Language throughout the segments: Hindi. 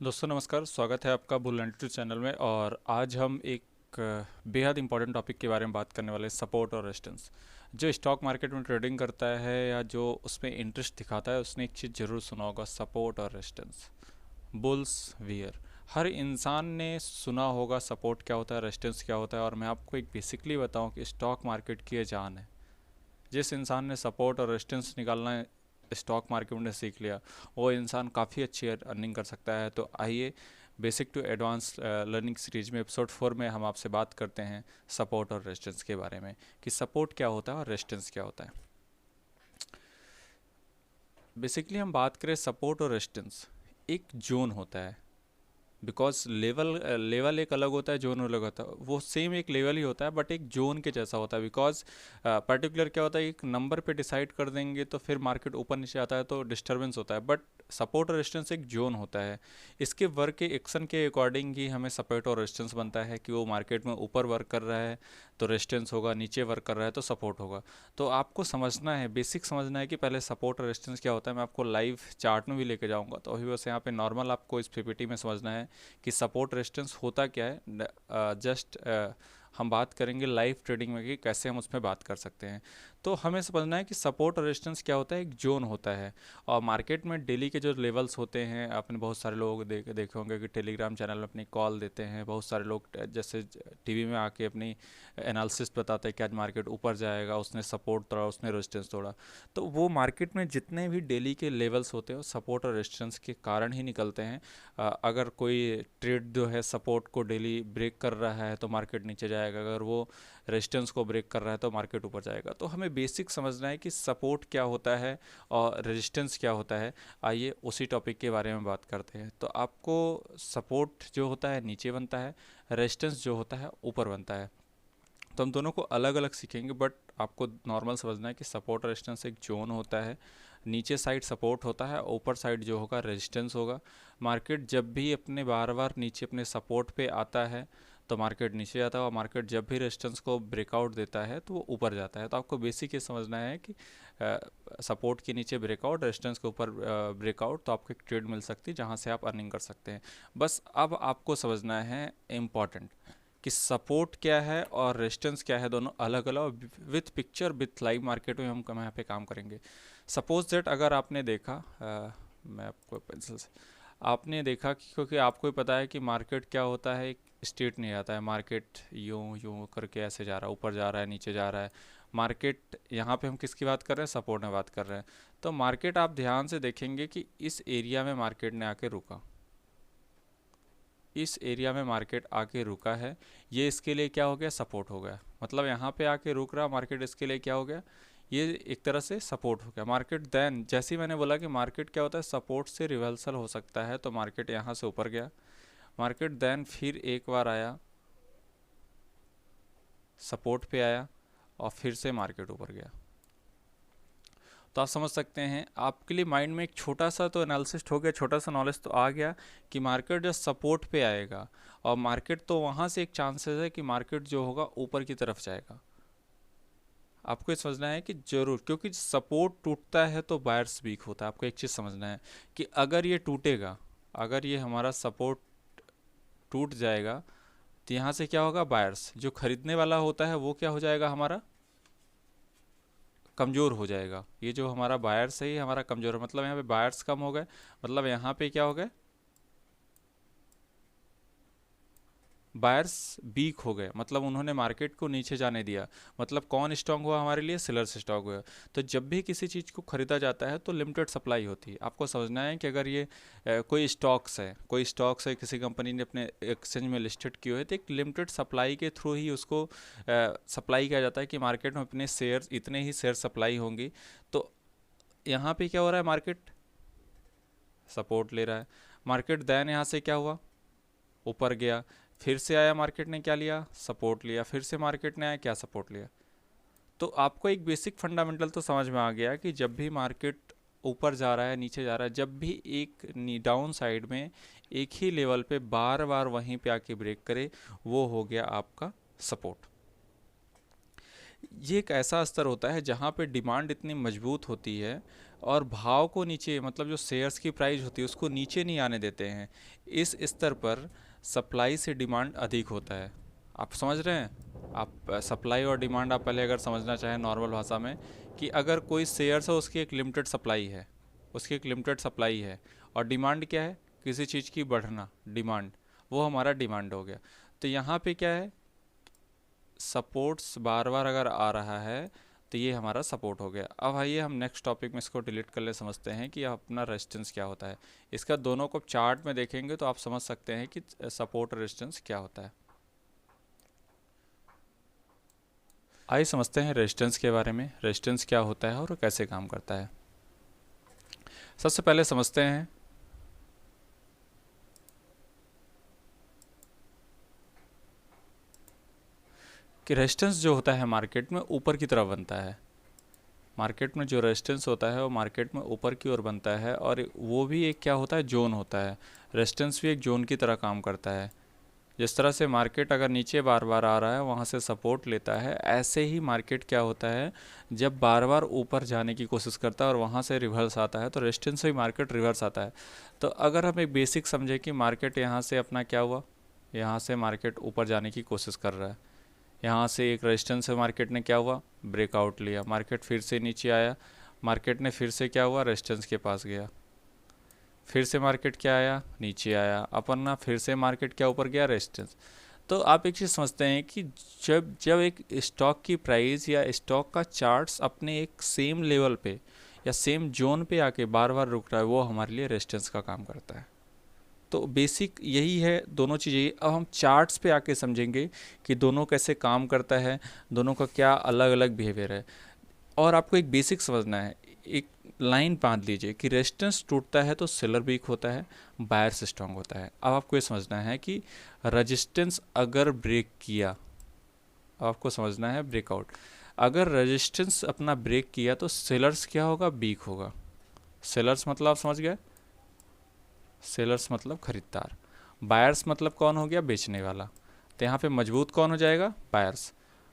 दोस्तों नमस्कार, स्वागत है आपका बुल एंट्री चैनल में। और आज हम एक बेहद इंपॉर्टेंट टॉपिक के बारे में बात करने वाले हैं, सपोर्ट और रेजिस्टेंस। जो स्टॉक मार्केट में ट्रेडिंग करता है या जो उसमें इंटरेस्ट दिखाता है उसने एक चीज़ ज़रूर सुना होगा, सपोर्ट और रेजिस्टेंस, बुल्स वियर। हर इंसान ने सुना होगा सपोर्ट क्या होता है, रेजिस्टेंस क्या होता है। और मैं आपको एक बेसिकली बताऊं कि स्टॉक मार्केट की ये जान है। जिस इंसान ने सपोर्ट और रेजिस्टेंस निकालना स्टॉक मार्केट में सीख लिया, वो इंसान काफ़ी अच्छी अर्निंग कर सकता है। तो आइए basic to advance learning series में एपिसोड 4 में हम आपसे बात करते हैं सपोर्ट और रेजिस्टेंस के बारे में, कि सपोर्ट क्या होता है और रेजिस्टेंस क्या होता है। बेसिकली हम बात करें सपोर्ट और रेजिस्टेंस, एक जोन होता है। बिकॉज लेवल एक अलग होता है, जोन अलग होता है। वो सेम एक लेवल ही होता है बट एक जोन के जैसा होता है। बिकॉज पर्टिकुलर क्या होता है, एक नंबर पे डिसाइड कर देंगे तो फिर मार्केट ऊपर नीचे आता है तो डिस्टर्बेंस होता है। बट सपोर्ट और रेजिस्टेंस एक जोन होता है। इसके वर्क के एक्शन के अकॉर्डिंग ही हमें सपोर्ट और रेजिस्टेंस बनता है कि वो मार्केट में ऊपर वर्क कर रहा है तो रेजिस्टेंस होगा, नीचे वर्क कर रहा है तो सपोर्ट होगा। तो आपको समझना है, बेसिक समझना है कि पहले सपोर्ट और रेजिस्टेंस क्या होता है। मैं आपको लाइव चार्ट में भी लेके जाऊंगा, तो अभी बस यहाँ पे नॉर्मल आपको इस पीपीटी में समझना है कि सपोर्ट रेजिस्टेंस होता क्या है। जस्ट हम बात करेंगे लाइव ट्रेडिंग में कि कैसे हम उसमें बात कर सकते हैं। तो हमें समझना है कि सपोर्ट और रेजिस्टेंस क्या होता है, एक जोन होता है। और मार्केट में डेली के जो लेवल्स होते हैं, आपने बहुत सारे लोग देखे होंगे कि टेलीग्राम चैनल में अपनी कॉल देते हैं। बहुत सारे लोग जैसे टीवी में आके अपनी एनालिसिस बताते हैं कि आज मार्केट ऊपर जाएगा, उसने सपोर्ट तोड़ा, उसने रेजिस्टेंस तोड़ा। तो वो मार्केट में जितने भी डेली के लेवल्स होते हैं वो सपोर्ट और रेजिस्टेंस के कारण ही निकलते हैं। अगर कोई ट्रेड जो है सपोर्ट को डेली ब्रेक कर रहा है तो मार्केट नीचे जाएगा, अगर वो रेजिस्टेंस को ब्रेक कर रहा है तो मार्केट ऊपर जाएगा। तो हमें बेसिक समझना है कि सपोर्ट क्या होता है और रेजिस्टेंस क्या होता है। आइए उसी टॉपिक के बारे में बात करते हैं। तो आपको सपोर्ट जो होता है नीचे बनता है, रेजिस्टेंस जो होता है ऊपर बनता है। तो हम दोनों को अलग अलग सीखेंगे, बट आपको नॉर्मल समझना है कि सपोर्ट रेजिस्टेंस एक जोन होता है। नीचे साइड सपोर्ट होता है, ऊपर साइड जो होगा रेजिस्टेंस होगा। मार्केट जब भी अपने बार बार नीचे अपने सपोर्ट पे आता है तो मार्केट नीचे जाता है, और मार्केट जब भी रेजिस्टेंस को ब्रेकआउट देता है तो वो ऊपर जाता है। तो आपको बेसिक ये समझना है कि सपोर्ट के नीचे ब्रेकआउट, रेजिस्टेंस के ऊपर ब्रेकआउट, तो आपको एक ट्रेड मिल सकती है जहाँ से आप अर्निंग कर सकते हैं। बस अब आपको समझना है इम्पॉर्टेंट कि सपोर्ट क्या है और रेजिस्टेंस क्या है, दोनों अलग अलग with picture with live market में हम यहाँ पे काम करेंगे। सपोज दैट अगर आपने देखा, मैं आपको पेंसिल से, आपने देखा कि क्योंकि आपको ही पता है कि मार्केट क्या होता है, एक स्टेट नहीं आता है। मार्केट यूं यूं करके ऐसे जा रहा है, ऊपर जा रहा है, नीचे जा रहा है। मार्केट यहाँ पे हम किसकी बात कर रहे हैं, सपोर्ट में बात कर रहे हैं। तो मार्केट आप ध्यान से देखेंगे कि इस एरिया में मार्केट ने आके रुका, इस एरिया में मार्केट आके रुका है, ये इसके लिए क्या हो गया, सपोर्ट हो गया। मतलब यहाँ पे आके रुक रहा मार्केट, इसके लिए क्या हो गया, ये एक तरह से सपोर्ट हो गया। मार्केट देन जैसे ही मैंने बोला कि मार्केट क्या होता है, सपोर्ट से रिवर्सल हो सकता है, तो मार्केट यहाँ से ऊपर गया। मार्केट देन फिर एक बार आया, सपोर्ट पे आया, और फिर से मार्केट ऊपर गया। तो आप समझ सकते हैं, आपके लिए माइंड में एक छोटा सा तो एनालिसिस हो गया, छोटा सा नॉलेज तो आ गया कि मार्केट जो सपोर्ट पे आएगा, और मार्केट तो वहाँ से एक चांसेस है कि मार्केट जो होगा ऊपर की तरफ जाएगा। आपको ये समझना है कि जरूर, क्योंकि सपोर्ट टूटता है तो बायर्स वीक होता है। आपको एक चीज़ समझना है कि अगर ये टूटेगा, अगर ये हमारा सपोर्ट टूट जाएगा तो यहाँ से क्या होगा, बायर्स जो खरीदने वाला होता है वो क्या हो जाएगा, हमारा कमज़ोर हो जाएगा। ये जो हमारा बायर्स है ये हमारा कमज़ोर है, मतलब यहाँ पे बायर्स कम हो गए, मतलब यहाँ पे क्या हो गए, बायर्स वीक हो गए, मतलब उन्होंने मार्केट को नीचे जाने दिया। मतलब कौन स्ट्रांग हुआ हमारे लिए, सेलर्स स्ट्रांग हुआ। तो जब भी किसी चीज़ को खरीदा जाता है तो लिमिटेड सप्लाई होती है। आपको समझना है कि अगर ये कोई स्टॉक्स है, किसी कंपनी ने अपने एक्सचेंज में लिस्टेड किए हुए, तो एक लिमिटेड सप्लाई के थ्रू ही उसको सप्लाई किया जाता है कि मार्केट में अपने शेयर, इतने ही शेयर सप्लाई होंगी। तो यहाँ पे क्या हो रहा है, मार्केट सपोर्ट ले रहा है। मार्केट दैन यहाँ से क्या हुआ, ऊपर गया, फिर से आया, मार्केट ने क्या लिया, सपोर्ट लिया, फिर से मार्केट ने आया, क्या सपोर्ट लिया। तो आपको एक बेसिक फंडामेंटल तो समझ में आ गया कि जब भी मार्केट ऊपर जा रहा है, नीचे जा रहा है, जब भी एक डाउन साइड में एक ही लेवल पे बार बार वहीं पे आके ब्रेक करे, वो हो गया आपका सपोर्ट। ये एक ऐसा स्तर होता है जहाँ पे डिमांड इतनी मजबूत होती है और भाव को नीचे, मतलब जो शेयर्स की प्राइस होती है उसको नीचे नहीं आने देते हैं। इस स्तर पर सप्लाई से डिमांड अधिक होता है। आप समझ रहे हैं? आप सप्लाई और डिमांड आप पहले अगर समझना चाहें नॉर्मल भाषा में, कि अगर कोई शेयर्स है उसकी एक लिमिटेड सप्लाई है, उसकी एक लिमिटेड सप्लाई है, और डिमांड क्या है? किसी चीज़ की बढ़ना, डिमांड, वो हमारा डिमांड हो गया। तो यहाँ पे क्या है? सपोर्ट्स बार बार अगर आ रहा है तो ये हमारा सपोर्ट हो गया। अब आइए हम नेक्स्ट टॉपिक में इसको डिलीट कर ले, समझते हैं कि अपना रेजिस्टेंस क्या होता है। इसका दोनों को चार्ट में देखेंगे तो आप समझ सकते हैं कि सपोर्ट और रेजिस्टेंस क्या होता है। आइए समझते हैं रेजिस्टेंस के बारे में, रेजिस्टेंस क्या होता है और कैसे काम करता है। सबसे पहले समझते हैं कि रेजिस्टेंस जो होता है मार्केट में ऊपर की तरफ बनता है। मार्केट में जो रेजिस्टेंस होता है वो मार्केट में ऊपर की ओर बनता है, और वो भी एक क्या होता है? जोन होता है। रेजिस्टेंस भी एक जोन की तरह काम करता है। जिस तरह से मार्केट अगर नीचे बार बार आ रहा है वहाँ से सपोर्ट लेता है, ऐसे ही मार्केट क्या होता है? जब बार बार ऊपर जाने की कोशिश करता है और वहाँ से रिवर्स आता है तो रेजिस्टेंस से ही मार्केट रिवर्स आता है। तो अगर हम एक बेसिक समझे कि मार्केट यहाँ से अपना क्या हुआ, यहाँ से मार्केट ऊपर जाने की कोशिश कर रहा है, यहाँ से एक रेजिस्टेंस से मार्केट ने क्या हुआ? ब्रेकआउट लिया, मार्केट फिर से नीचे आया, मार्केट ने फिर से क्या हुआ? रेजिस्टेंस के पास गया, फिर से मार्केट क्या आया? नीचे आया, अपन ना फिर से मार्केट क्या ऊपर गया? रेजिस्टेंस। तो आप एक चीज़ समझते हैं कि जब जब एक स्टॉक की प्राइस या स्टॉक का चार्ट्स अपने एक सेम लेवल पे या सेम जोन पे आके बार बार रुक रहा है, वो हमारे लिए रेजिस्टेंस का काम करता है। तो बेसिक यही है, दोनों चीज़ यही। अब हम चार्ट्स पे आके समझेंगे कि दोनों कैसे काम करता है, दोनों का क्या अलग अलग बिहेवियर है। और आपको एक बेसिक समझना है, एक लाइन बांध लीजिए कि रेजिस्टेंस टूटता है तो सेलर वीक होता है, बायर्स स्ट्रांग होता है। अब आपको ये समझना है कि रेजिस्टेंस अगर ब्रेक किया, आपको समझना है ब्रेकआउट, अगर रेजिस्टेंस अपना ब्रेक किया तो सेलर्स क्या होगा? वीक होगा। सेलर्स मतलब आप समझ गए? सेलर्स मतलब खरीदार, बायर्स मतलब कौन हो गया? बेचने वाला। तो यहाँ पे मजबूत कौन हो जाएगा? बायर्स।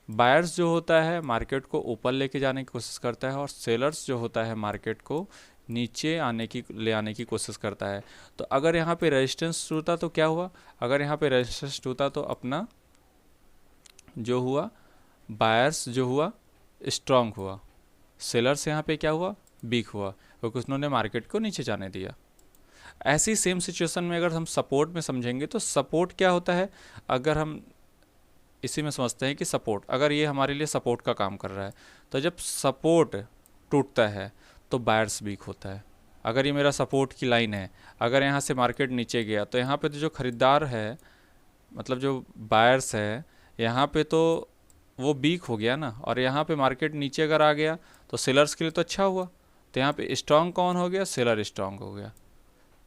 बायर्स जो होता है मार्केट को ऊपर लेके जाने की कोशिश करता है, और सेलर्स जो होता है मार्केट को नीचे ले आने की कोशिश करता है। तो अगर यहाँ पे रेजिस्टेंस टूटा तो क्या हुआ? अगर यहाँ पे रेजिस्टेंस टूटा तो अपना जो हुआ, बायर्स जो हुआ स्ट्रांग हुआ, सेलर्स यहाँ पे क्या हुआ? वीक हुआ, क्योंकि उन्होंने मार्केट को नीचे जाने दिया। ऐसी सेम सिचुएशन में अगर हम सपोर्ट में समझेंगे तो सपोर्ट क्या होता है? अगर हम इसी में समझते हैं कि सपोर्ट, अगर ये हमारे लिए सपोर्ट का काम कर रहा है, तो जब सपोर्ट टूटता है तो बायर्स वीक होता है। अगर ये मेरा सपोर्ट की लाइन है, अगर यहाँ से मार्केट नीचे गया तो यहाँ पे तो जो ख़रीदार है, मतलब जो बायर्स है, यहाँ पे तो वो वीक हो गया ना, और यहाँ पे मार्केट नीचे अगर आ गया तो सेलर्स के लिए तो अच्छा हुआ। तो यहाँ पे स्ट्रांग कौन हो गया? सेलर स्ट्रांग हो गया।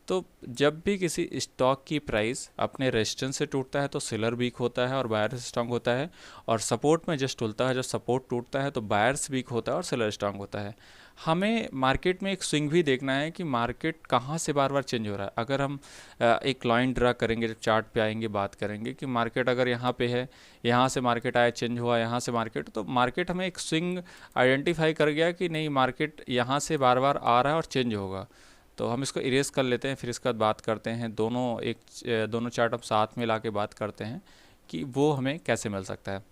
तो जब भी किसी स्टॉक की प्राइस अपने रेजिस्टेंस से टूटता है तो सेलर वीक होता है और बायर स्ट्रांग होता है, और सपोर्ट में जस्ट टूटता है, जब सपोर्ट टूटता है तो बायर्स वीक होता है और सेलर स्ट्रांग होता है। हमें मार्केट में एक स्विंग भी देखना है कि मार्केट कहाँ से बार बार चेंज हो रहा है। अगर हम एक लाइन ड्रा करेंगे, जब चार्ट पे आएंगे बात करेंगे कि मार्केट अगर यहाँ पे है, यहाँ से मार्केट आया, चेंज हुआ, यहाँ से मार्केट, तो मार्केट हमें एक स्विंग आइडेंटिफाई कर गया कि नहीं, मार्केट यहाँ से बार बार आ रहा है और चेंज होगा। तो हम इसको इरेज कर लेते हैं, फिर इसका बात करते हैं। दोनों चार्ट अब साथ में ला के बात करते हैं कि वो हमें कैसे मिल सकता है।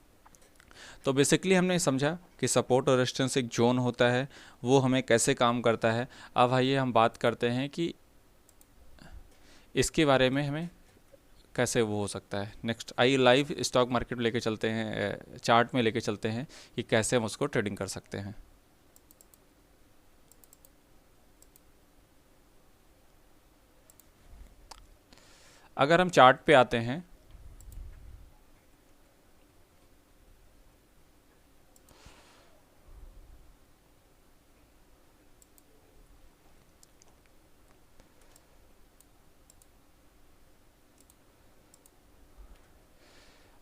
तो बेसिकली हमने समझा कि सपोर्ट और रेजिस्टेंस एक जोन होता है, वो हमें कैसे काम करता है। अब आइए हम बात करते हैं कि इसके बारे में हमें कैसे वो हो सकता है। नेक्स्ट आइए लाइव स्टॉक मार्केट में लेके चलते हैं, चार्ट में लेके चलते हैं कि कैसे हम उसको ट्रेडिंग कर सकते हैं। अगर हम चार्ट पे आते हैं,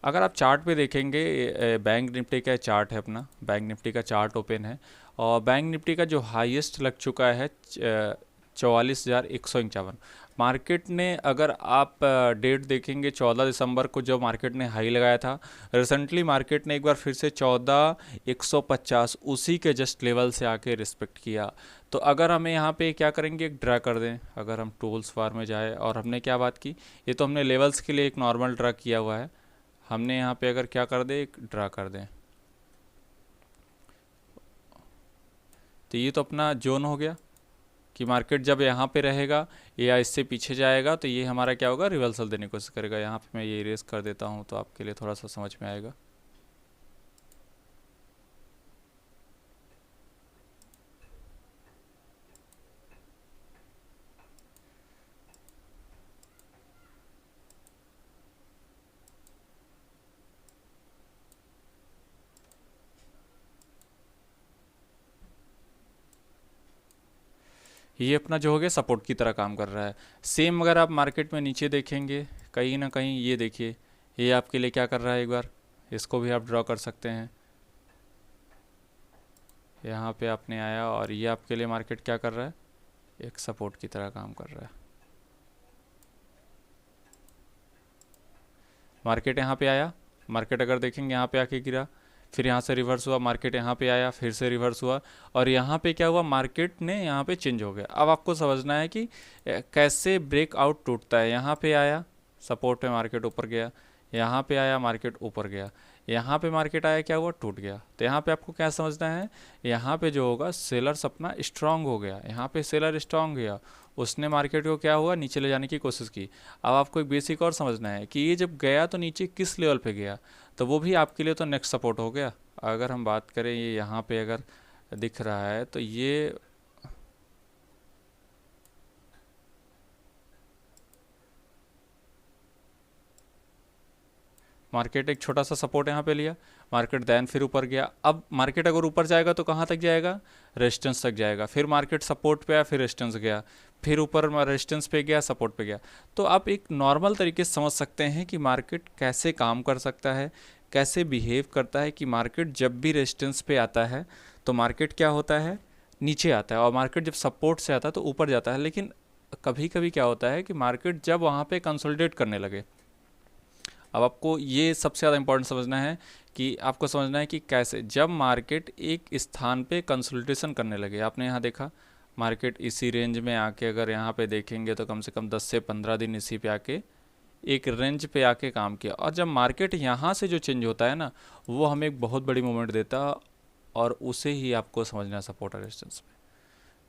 अगर आप चार्ट पे देखेंगे, बैंक निफ्टी का चार्ट है अपना, बैंक निफ्टी का चार्ट ओपन है, और बैंक निफ्टी का जो हाईएस्ट लग चुका है 44,151। मार्केट ने, अगर आप डेट देखेंगे 14 दिसंबर को जब मार्केट ने हाई लगाया था, रिसेंटली मार्केट ने एक बार फिर से 14,150 उसी के जस्ट लेवल से आके रिस्पेक्ट किया। तो अगर हमें यहाँ पे क्या करेंगे, एक ड्रा कर दें। अगर हम टूल्स बार में जाए और हमने क्या बात की, ये तो हमने लेवल्स के लिए एक नॉर्मल ड्रा किया हुआ है। हमने यहाँ पे अगर क्या कर दे, एक ड्रा कर दें, तो ये तो अपना जोन हो गया कि मार्केट जब यहाँ पे रहेगा या इससे पीछे जाएगा तो ये हमारा क्या होगा, रिवर्सल देने की कोशिश करेगा। यहाँ पे मैं ये इरेज कर देता हूँ तो आपके लिए थोड़ा सा समझ में आएगा। ये अपना जो हो गया सपोर्ट की तरह काम कर रहा है। सेम अगर आप मार्केट में नीचे देखेंगे, कहीं ना कहीं ये देखिए, ये आपके लिए क्या कर रहा है, एक बार इसको भी आप ड्रॉ कर सकते हैं। यहाँ पे आपने आया और ये आपके लिए मार्केट क्या कर रहा है, एक सपोर्ट की तरह काम कर रहा है। मार्केट यहाँ पे आया, मार्केट अगर देखेंगे यहाँ पे आके गिरा, फिर यहाँ से रिवर्स हुआ, मार्केट यहाँ पे आया, फिर से रिवर्स हुआ, और यहाँ पे क्या हुआ, मार्केट ने यहाँ पे चेंज हो गया। अब आपको समझना है कि कैसे ब्रेकआउट टूटता है। यहाँ पे आया सपोर्ट पे, मार्केट ऊपर गया, यहाँ पे आया मार्केट ऊपर गया, यहाँ पे मार्केट आया, क्या हुआ, टूट गया। तो यहाँ पे आपको क्या समझना है, यहाँ पे जो होगा सेलर्स अपना स्ट्रांग हो गया, यहाँ पे सेलर स्ट्रांग गया, उसने मार्केट को क्या हुआ, नीचे ले जाने की कोशिश की। अब आपको एक बेसिक और समझना है कि ये जब गया तो नीचे किस लेवल पे गया, तो वो भी आपके लिए तो नेक्स्ट सपोर्ट हो गया। अगर हम बात करें, ये यहाँ पे अगर दिख रहा है तो ये मार्केट एक छोटा सा सपोर्ट यहाँ पे लिया, मार्केट दैन फिर ऊपर गया। अब मार्केट अगर ऊपर जाएगा तो कहाँ तक जाएगा, रेजिस्टेंस तक जाएगा। फिर मार्केट सपोर्ट पे आया, फिर रेजिस्टेंस गया, फिर ऊपर रेजिस्टेंस पे गया, सपोर्ट पे गया। तो आप एक नॉर्मल तरीके से समझ सकते हैं कि मार्केट कैसे काम कर सकता है, कैसे बिहेव करता है। कि मार्केट जब भी रेजिस्टेंस पे आता है तो मार्केट क्या होता है, नीचे आता है, और मार्केट जब सपोर्ट से आता है तो ऊपर जाता है। लेकिन कभी कभी क्या होता है कि मार्केट जब वहाँ पे कंसोलिडेट करने लगे, अब आपको ये सबसे ज़्यादा इंपॉर्टेंट समझना है कि आपको समझना है कि कैसे जब मार्केट एक स्थान पे कंसोलिडेशन करने लगे। आपने यहाँ देखा मार्केट इसी रेंज में आके, अगर यहाँ पे देखेंगे तो कम से कम 10 से 15 दिन इसी पे आके एक रेंज पे आके काम किया। और जब मार्केट यहाँ से जो चेंज होता है ना, वो हमें एक बहुत बड़ी मूवमेंट देता, और उसे ही आपको समझना है सपोर्ट और रेजिस्टेंस में।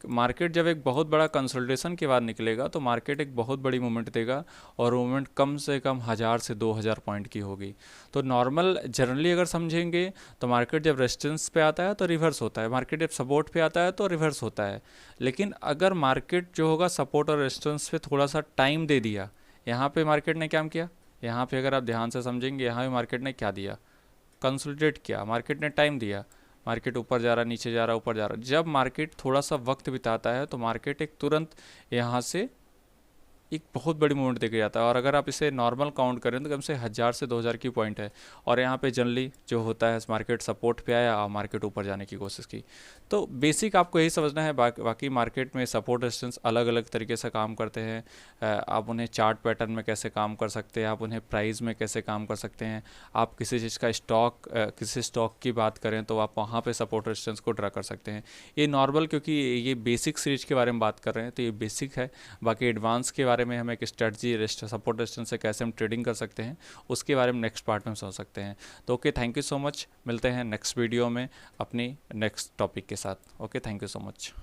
मार्केट जब एक बहुत बड़ा कंसोलिडेशन के बाद निकलेगा तो मार्केट एक बहुत बड़ी मूवमेंट देगा, और मूवमेंट कम से कम 1000 से 2000 पॉइंट की होगी। तो नॉर्मल जनरली अगर समझेंगे तो मार्केट जब रेजिस्टेंस पे आता है तो रिवर्स होता है, मार्केट जब सपोर्ट पे आता है तो रिवर्स होता है। लेकिन अगर मार्केट जो होगा सपोर्ट और रेजिस्टेंस पे थोड़ा सा टाइम दे दिया, यहाँ पे मार्केट ने क्या किया, यहाँ पे अगर आप ध्यान से समझेंगे, यहाँ भी मार्केट ने क्या दिया, कंसोलिडेट किया, मार्केट ने टाइम दिया, मार्केट ऊपर जा रहा, नीचे जा रहा, ऊपर जा रहा। जब मार्केट थोड़ा सा वक्त बिताता है तो मार्केट एक तुरंत यहाँ से एक बहुत बड़ी मूवमेंट देके जाता है। और अगर आप इसे नॉर्मल काउंट करें तो कम से 1000 से 2000 की पॉइंट है। और यहाँ पे जनरली जो होता है, मार्केट सपोर्ट पे आया और मार्केट ऊपर जाने की कोशिश की। तो बेसिक आपको यही समझना है। बाकी मार्केट में सपोर्ट रेजिस्टेंस अलग अलग तरीके से काम करते हैं। आप उन्हें चार्ट पैटर्न में कैसे काम कर सकते हैं, आप उन्हें प्राइस में कैसे काम कर सकते हैं। आप किसी चीज़ का किसी स्टॉक की बात करें तो आप वहाँ पे सपोर्ट रेजिस्टेंस को ड्रा कर सकते हैं। ये नॉर्मल, क्योंकि ये बेसिक सीरीज के बारे में बात कर रहे हैं तो ये बेसिक है। बाकी एडवांस के बारे में हम एक स्ट्रेटजी सपोर्ट रेजिस्टेंस से कैसे हम ट्रेडिंग कर सकते हैं उसके बारे में नेक्स्ट पार्ट में हम समझ सकते हैं। तो okay, thank you so much. मिलते हैं नेक्स्ट वीडियो में अपनी नेक्स्ट टॉपिक के साथ। Okay, thank you so much.